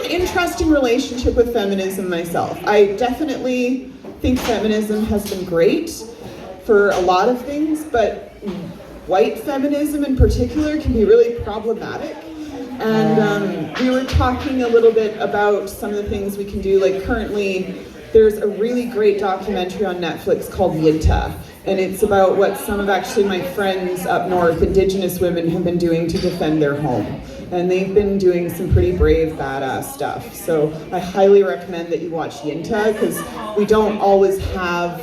an interesting relationship with feminism myself. I definitely think feminism has been great for a lot of things, but white feminism in particular can be really problematic. And we were talking a little bit about some of the things we can do. Like currently, there's a really great documentary on Netflix called Yinta, and it's about what some of actually my friends up north, Indigenous women, have been doing to defend their home. And they've been doing some pretty brave, badass stuff. So I highly recommend that you watch Yinta, because we don't always have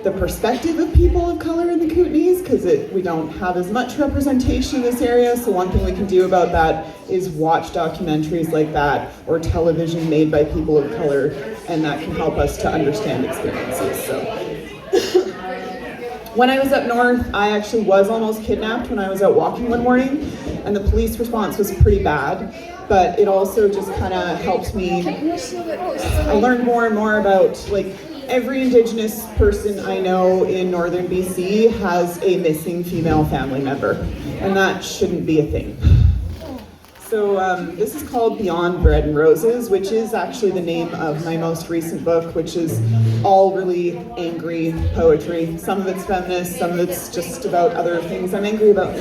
the perspective of people of color in the Kootenays, because we don't have as much representation in this area. So one thing we can do about that is watch documentaries like that, or television made by people of color, and that can help us to understand experiences. So when I was up north, I actually was almost kidnapped when I was out walking one morning, and the police response was pretty bad, but it also just kind of helped me. I learned more and more about, like, every Indigenous person I know in northern BC has a missing female family member, and that shouldn't be a thing. So this is called Beyond Bread and Roses, which is actually the name of my most recent book, which is all really angry poetry. Some of it's feminist, some of it's just about other things I'm angry about.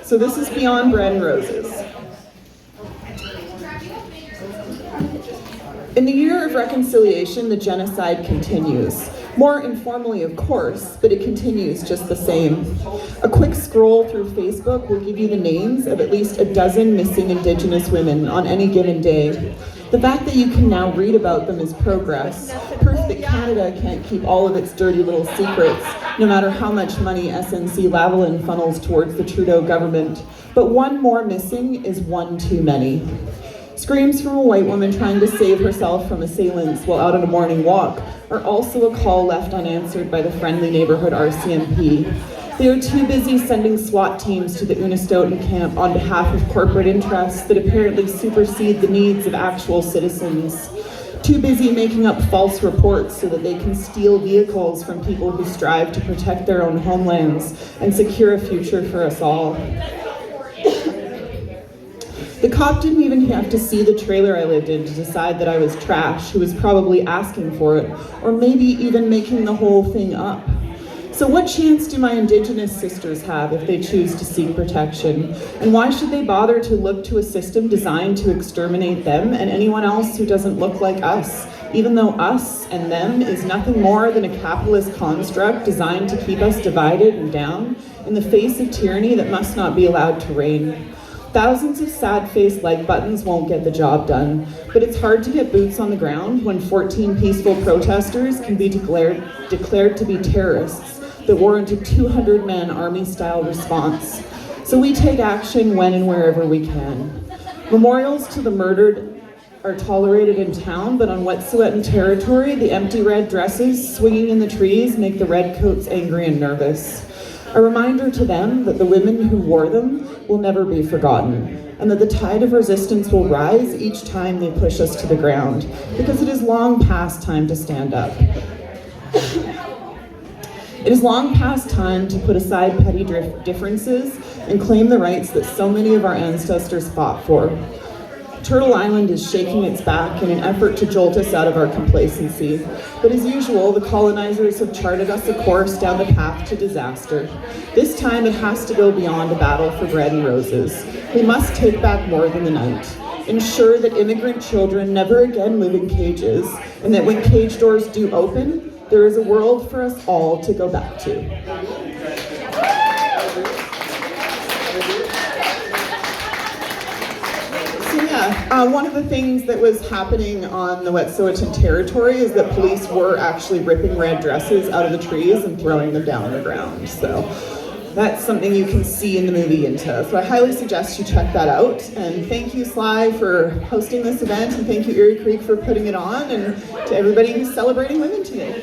So this is Beyond Bread and Roses. In the year of reconciliation, the genocide continues. More informally, of course, but it continues just the same. A quick scroll through Facebook will give you the names of at least a dozen missing Indigenous women on any given day. The fact that you can now read about them is progress, proof that Canada can't keep all of its dirty little secrets, no matter how much money SNC-Lavalin funnels towards the Trudeau government. But one more missing is one too many. Screams from a white woman trying to save herself from assailants while out on a morning walk are also a call left unanswered by the friendly neighborhood RCMP. They are too busy sending SWAT teams to the Unistoten camp on behalf of corporate interests that apparently supersede the needs of actual citizens. Too busy making up false reports so that they can steal vehicles from people who strive to protect their own homelands and secure a future for us all. The cop didn't even have to see the trailer I lived in to decide that I was trash, who was probably asking for it, or maybe even making the whole thing up. So what chance do my Indigenous sisters have if they choose to seek protection? And why should they bother to look to a system designed to exterminate them and anyone else who doesn't look like us, even though us and them is nothing more than a capitalist construct designed to keep us divided and down in the face of tyranny that must not be allowed to reign? Thousands of sad-faced like buttons won't get the job done, but it's hard to get boots on the ground when 14 peaceful protesters can be declared to be terrorists that warrant a 200-man army-style response. So we take action when and wherever we can. Memorials to the murdered are tolerated in town, but on Wet'suwet'en territory, the empty red dresses swinging in the trees make the redcoats angry and nervous. A reminder to them that the women who wore them will never be forgotten, and that the tide of resistance will rise each time they push us to the ground, because it is long past time to stand up. It is long past time to put aside petty differences and claim the rights that so many of our ancestors fought for. Turtle Island is shaking its back in an effort to jolt us out of our complacency. But as usual, the colonizers have charted us a course down the path to disaster. This time it has to go beyond a battle for bread and roses. We must take back more than the night. Ensure that immigrant children never again live in cages, and that when cage doors do open, there is a world for us all to go back to. One of the things that was happening on the Wet'suwet'en territory is that police were actually ripping red dresses out of the trees and throwing them down on the ground. So that's something you can see in the movie Yinta. So I highly suggest you check that out. And thank you, Sly, for hosting this event, and thank you, Erie Creek, for putting it on, and to everybody who's celebrating women today.